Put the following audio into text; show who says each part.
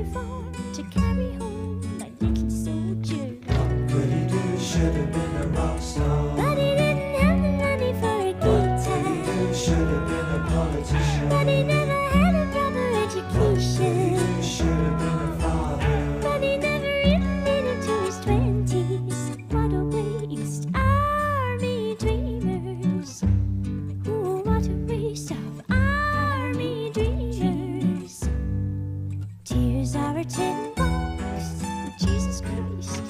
Speaker 1: farm to carry home my little soldier.
Speaker 2: What could he do? Should have been a rock star.
Speaker 1: But he didn't have the money for a
Speaker 2: What could he
Speaker 1: guitar.
Speaker 2: do? Should have been a politician.
Speaker 1: But he never had a proper
Speaker 2: What could he
Speaker 1: education.
Speaker 2: do? Should have been a father.
Speaker 1: But he never even made it to his 20s. What a waste, army dreamers. Oh, what a waste of army dreamers. Tears are a tin box, Jesus Christ.